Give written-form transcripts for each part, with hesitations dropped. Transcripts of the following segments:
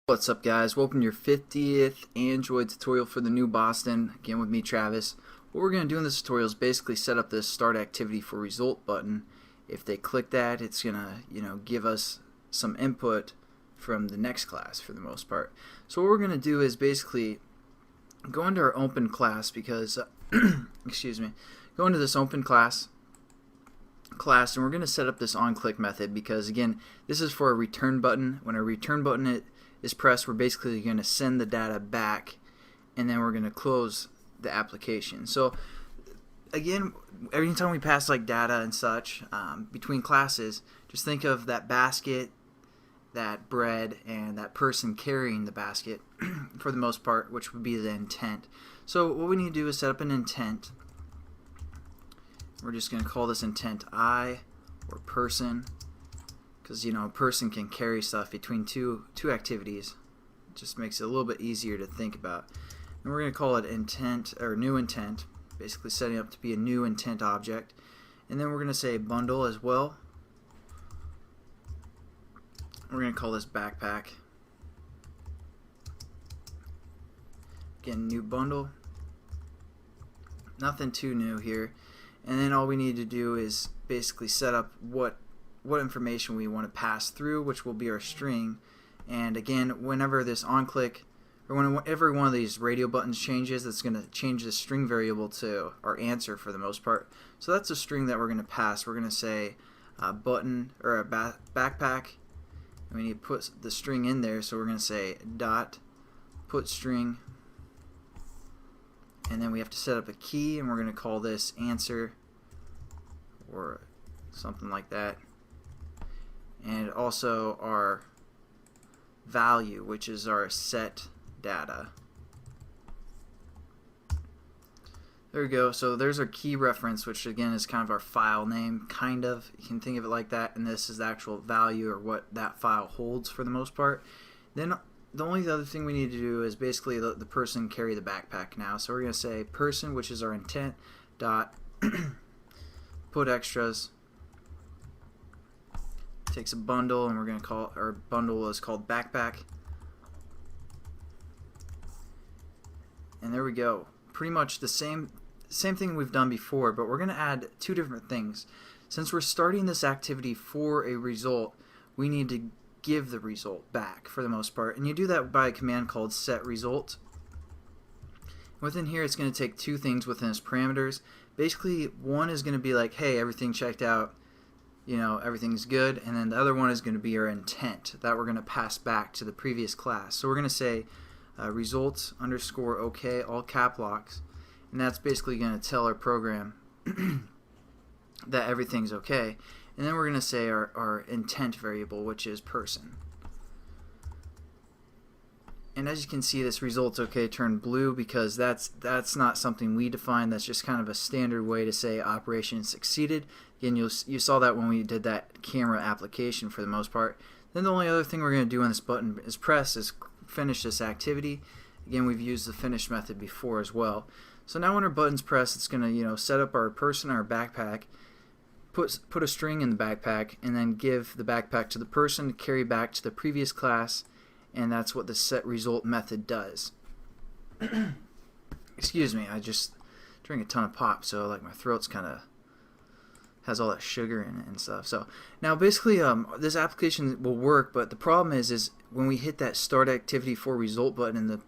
What's up, guys? Welcome to your 50th Android tutorial for the new Boston. Again with me, Travis. What we're going to do in this tutorial is basically set up this start activity for result button. If they click that, it's going to give us some input from the next class for the most part. So what we're going to do is basically go into our open class because excuse me, go into this open class and we're going to set up this onClick method because again, this is for a return button. When a return button is pressed, we're basically going to send the data back and then we're going to close the application. So again, every time we pass like data and such between classes, just think of that basket, that bread, and that person carrying the basket for the most part, which would be the intent. So what we need to do is set up an intent. We're just going to call this intent I or person, because a person can carry stuff between two activities. It just makes it a little bit easier to think about. And we're going to call it intent or new intent, basically setting up to be a new intent object. And then we're going to say bundle as well. We're going to call this backpack. Again, new bundle. Nothing too new here. And then all we need to do is basically set up what information we want to pass through, which will be our string. And again, whenever this onClick or whenever one of these radio buttons changes, it's going to change the string variable to our answer for the most part. So that's a string that we're going to pass. We're going to say button or a backpack. And we need to put the string in there, so we're going to say dot put string. And then we have to set up a key, and we're going to call this answer or something like that. And also our value, which is our set data. There we go. So there's our key reference, which again is kind of our file name, kind of. You can think of it like that, and this is the actual value or what that file holds for the most part. Then the only other thing we need to do is basically the person carry the backpack now. So we're going to say person, which is our intent, dot put extras. Takes a bundle, and we're going to call our bundle is called backpack. And there we go. Pretty much the same thing we've done before, but we're going to add two different things. Since we're starting this activity for a result, we need to give the result back for the most part, and you do that by a command called setResult. Within here, it's going to take two things within its parameters. Basically, one is going to be like, hey, everything checked out, everything's good, and then the other one is going to be our intent that we're going to pass back to the previous class. So we're going to say results underscore OK, all cap locks, and that's basically going to tell our program that everything's okay. And then we're going to say our intent variable, which is person. And as you can see, this results okay turned blue because that's not something we define. That's just kind of a standard way to say operation succeeded. Again, you saw that when we did that camera application for the most part. Then the only other thing we're going to do on this button is finish this activity. Again, we've used the finish method before as well. So now when our button's pressed, it's going to set up our person, our backpack, put a string in the backpack, and then give the backpack to the person to carry back to the previous class, and that's what the setResult method does. Excuse me, I just drank a ton of pop, so like my throat's kind of has all that sugar in it and stuff. So now basically this application will work, but the problem is when we hit that start activity for result button in the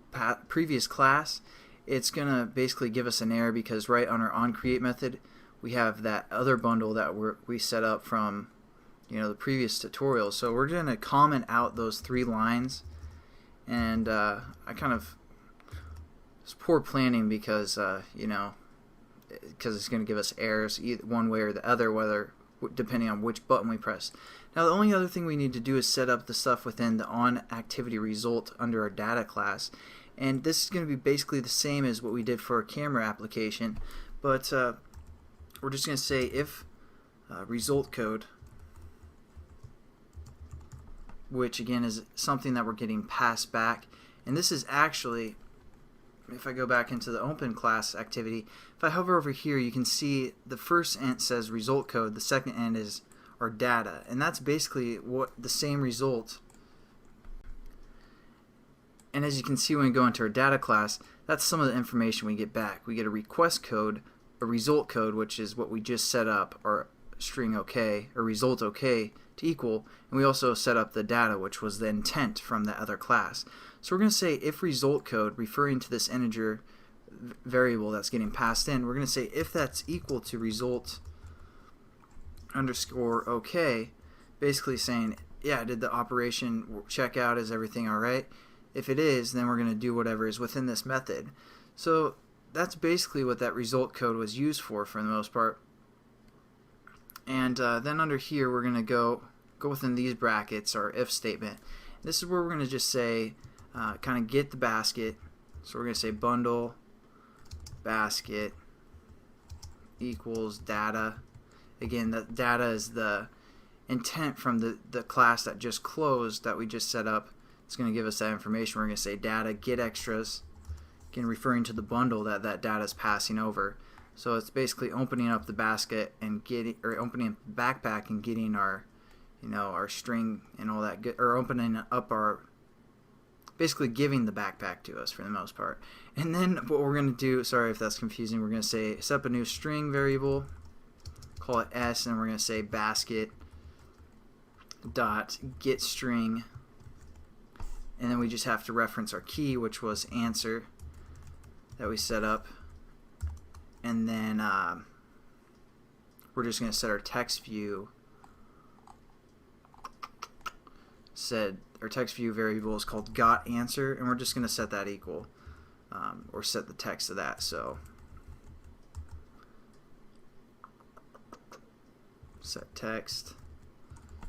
previous class, it's gonna basically give us an error because right on our onCreate method we have that other bundle that we set up from the previous tutorial. So we're going to comment out those 3 lines, and I kind of, it's poor planning because because it's going to give us errors either one way or the other, depending on which button we press. Now the only other thing we need to do is set up the stuff within the onActivityResult under our data class, and this is going to be basically the same as what we did for our camera application, but we're just going to say if result code, which again is something that we're getting passed back, and this is actually, if I go back into the open class activity, if I hover over here, you can see the first int says result code, the second int is our data, and that's basically what the same result And as you can see when we go into our data class, that's some of the information we get back. We get a request code, a result code, which is what we just set up, our string OK, or result OK to equal, and we also set up the data, which was the intent from the other class. So we're going to say if result code, referring to this integer variable that's getting passed in, we're going to say if that's equal to result underscore OK, basically saying, yeah, did the operation check out, is everything alright? If it is, then we're going to do whatever is within this method. So that's basically what that result code was used for the most part. And then under here we're going to go within these brackets, our if statement. This is where we're going to just say kind of get the basket. So we're going to say bundle basket equals data. Again, the data is the intent from the class that just closed that we just set up. It's going to give us that information. We're going to say data get extras, again referring to the bundle that data is passing over. So it's basically opening up the basket and opening up the backpack and getting our, our string and all that good, or opening up our, basically giving the backpack to us for the most part. And then what we're going to do, sorry if that's confusing, we're going to say set up a new string variable, call it s, and we're going to say basket dot get string, and then we just have to reference our key, which was answer that we set up. And then we're just going to set our text view. Our text view variable is called got answer, and we're just going to set that equal, or set the text to that. So set text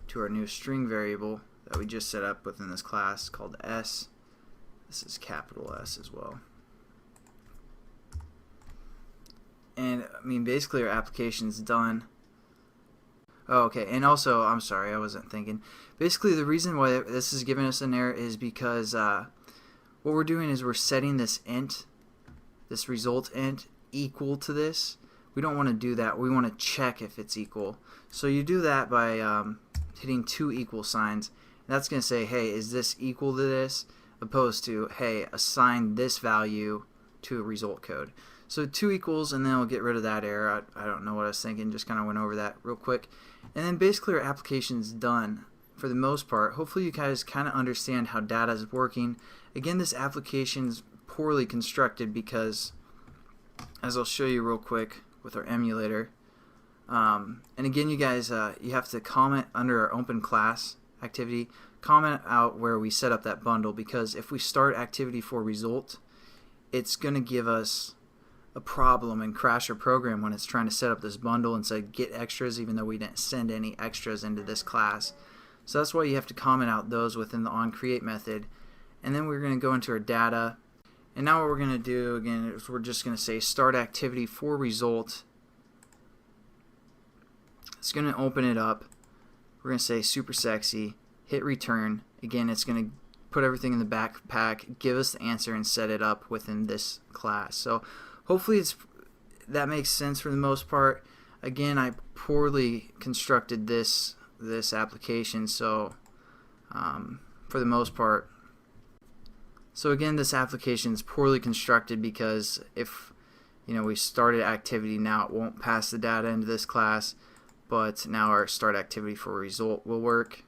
to our new string variable that we just set up within this class called s. This is capital S as well. And I mean, basically our application's done. Oh, okay, and also, I'm sorry, I wasn't thinking. Basically, the reason why this is giving us an error is because what we're doing is we're setting this int, this result int, equal to this. We don't want to do that. We want to check if it's equal. So you do that by hitting two equal signs. And that's going to say, hey, is this equal to this? Opposed to, hey, assign this value to a result code. So two equals, and then we'll get rid of that error. I don't know what I was thinking, just kind of went over that real quick. And then basically our application's done for the most part. Hopefully you guys kind of understand how data is working. Again, this application's poorly constructed because, as I'll show you real quick with our emulator, and again, you guys, you have to comment under our open class activity, comment out where we set up that bundle, because if we start activity for result, it's going to give us a problem and crash our program when it's trying to set up this bundle and say get extras, even though we didn't send any extras into this class. So that's why you have to comment out those within the onCreate method. And then we're going to go into our data, and now what we're going to do again is we're just going to say start activity for result. It's going to open it up. We're going to say super sexy, hit return. Again, it's going to put everything in the backpack, give us the answer, and set it up within this class. So hopefully that makes sense for the most part. Again, I poorly constructed this application, so for the most part. So again, this application is poorly constructed because if we started activity, now it won't pass the data into this class, but now our start activity for result will work.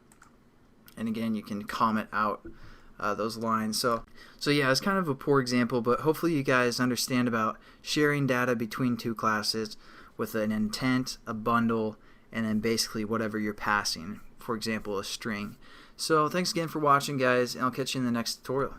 And again, you can comment out those lines. So yeah, it's kind of a poor example, but hopefully you guys understand about sharing data between two classes with an intent, a bundle, and then basically whatever you're passing, for example, a string. So thanks again for watching, guys, and I'll catch you in the next tutorial.